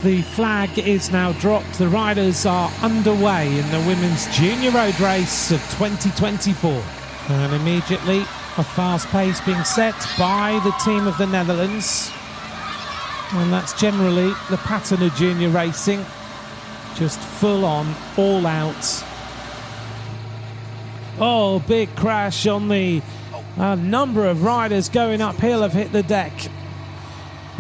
The flag is now dropped. The riders are underway in the women's junior road race of 2024. And immediately a fast pace being set by the team of the Netherlands. And that's generally the pattern of junior racing. Just full on, all out. Oh, big crash on the number of riders going uphill have hit the deck.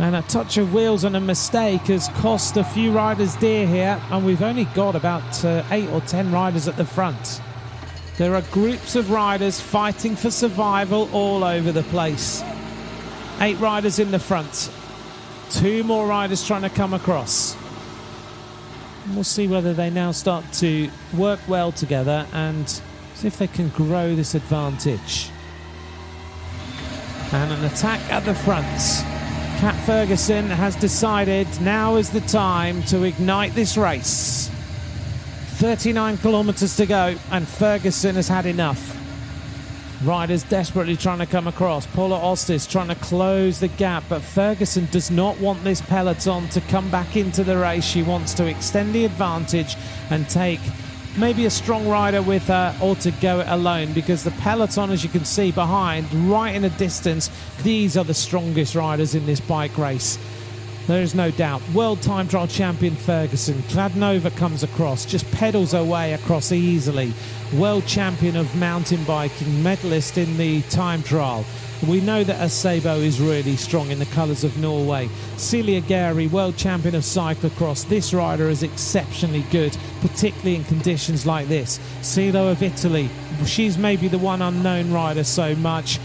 And a touch of wheels and a mistake has cost a few riders dear here. And we've only got about 8 or 10 riders at the front. There are groups of riders fighting for survival all over the place. 8 riders in the front. 2 more riders trying to come across. And we'll see whether they now start to work well together and see if they can grow this advantage. And an attack at the front. Cat Ferguson has decided now is the time to ignite this race. 39 kilometres to go and Ferguson has had enough. Riders desperately trying to come across. Paula Ostis trying to close the gap, but Ferguson does not want this peloton to come back into the race. She wants to extend the advantage and take maybe a strong rider with her or to go it alone, because the peloton, as you can see behind, right in the distance, these are the strongest riders in this bike race. There is no doubt. World time trial champion Ferguson. Kladnova comes across, just pedals her way across easily. World champion of mountain biking, medalist in the time trial. We know that Acebo is really strong in the colours of Norway. Celia Gary, world champion of cyclocross. This rider is exceptionally good, particularly in conditions like this. Silo of Italy, she's maybe the one unknown rider so much.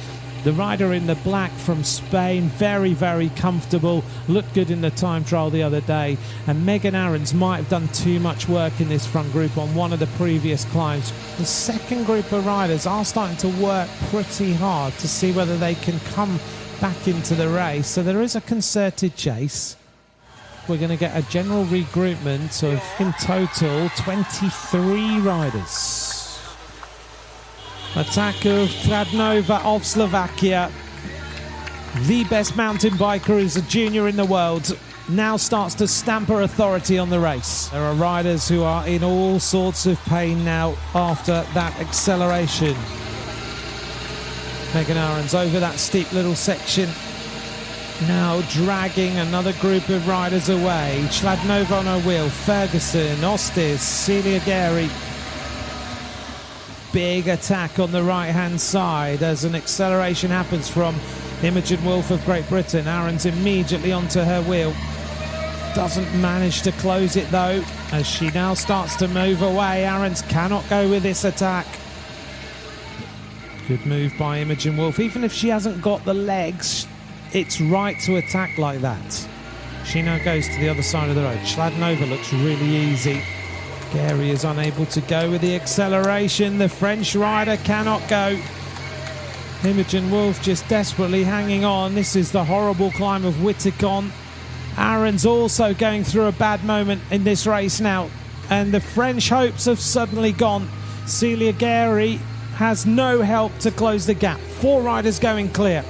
The rider in the black from Spain, very, very comfortable. Looked good in the time trial the other day. And Megan Ahrens might have done too much work in this front group on one of the previous climbs. The second group of riders are starting to work pretty hard to see whether they can come back into the race. So there is a concerted chase. We're going to get a general regroupment of, in total, 23 riders. Attack of Kladnova of Slovakia. The best mountain biker, is a junior in the world, now starts to stamp her authority on the race. There are riders who are in all sorts of pain now after that acceleration. Megan Ahrens over that steep little section, now dragging another group of riders away. Kladnova on her wheel, Ferguson, Ostis, Celia Gary. Big attack on the right-hand side as an acceleration happens from Imogen Wolf of Great Britain. Ahrens immediately onto her wheel. Doesn't manage to close it though, as she now starts to move away. Ahrens cannot go with this attack. Good move by Imogen Wolf. Even if she hasn't got the legs, it's right to attack like that. She now goes to the other side of the road. Kladnova looks really easy. Gary is unable to go with the acceleration. The French rider cannot go. Imogen Wolf just desperately hanging on. This is the horrible climb of Witticon. Ahrens also going through a bad moment in this race now. And the French hopes have suddenly gone. Celia Gary has no help to close the gap. 4 riders going clear.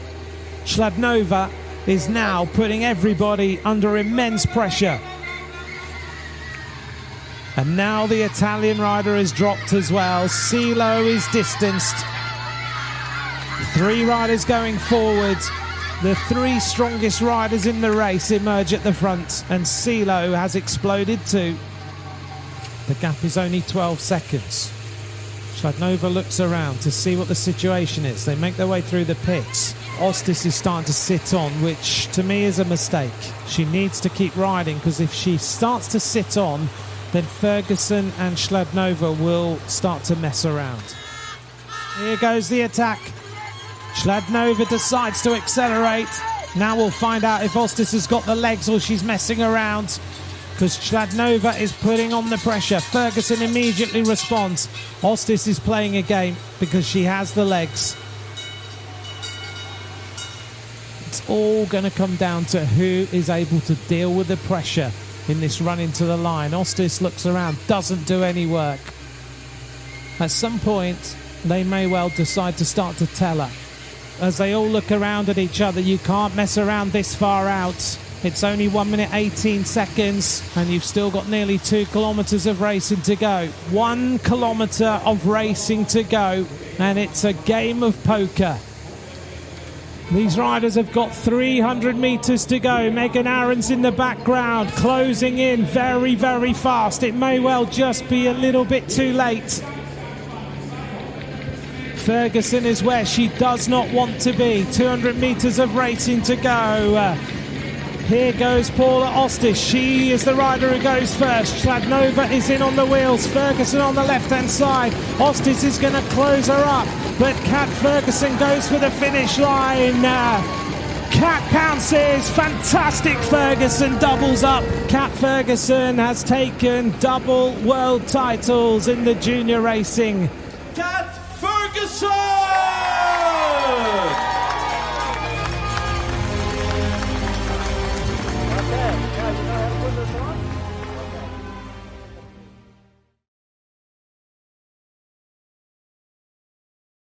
Kladnova is now putting everybody under immense pressure. And now the Italian rider is dropped as well. Silo is distanced. 3 riders going forward. The 3 strongest riders in the race emerge at the front, and Silo has exploded too. The gap is only 12 seconds. Kladnova looks around to see what the situation is. They make their way through the pits. Ostis is starting to sit on, which to me is a mistake. She needs to keep riding, because if she starts to sit on, then Ferguson and Kladnova will start to mess around. Here goes the attack. Kladnova decides to accelerate. Now we'll find out if Ostis has got the legs or she's messing around, because Kladnova is putting on the pressure. Ferguson immediately responds. Ostis is playing a game because she has the legs. It's all going to come down to who is able to deal with the pressure in this run into the line. Ostis looks around, doesn't do any work. At some point, they may well decide to start to tell her. As they all look around at each other, you can't mess around this far out. It's only 1 minute 18 seconds, and you've still got nearly 2 kilometres of racing to go. 1 kilometre of racing to go, and it's a game of poker. These riders have got 300 metres to go. Megan Aaron's in the background, closing in very, very fast. It may well just be a little bit too late. Ferguson is where she does not want to be. 200 metres of racing to go. Here goes Paula Ostis. She is the rider who goes first. Schladnova is in on the wheels. Ferguson on the left-hand side. Ostis is going to close her up, but Kat Ferguson goes for the finish line. Kat pounces. Fantastic. Ferguson doubles up. Kat Ferguson has taken double world titles in the junior racing. Kat Ferguson!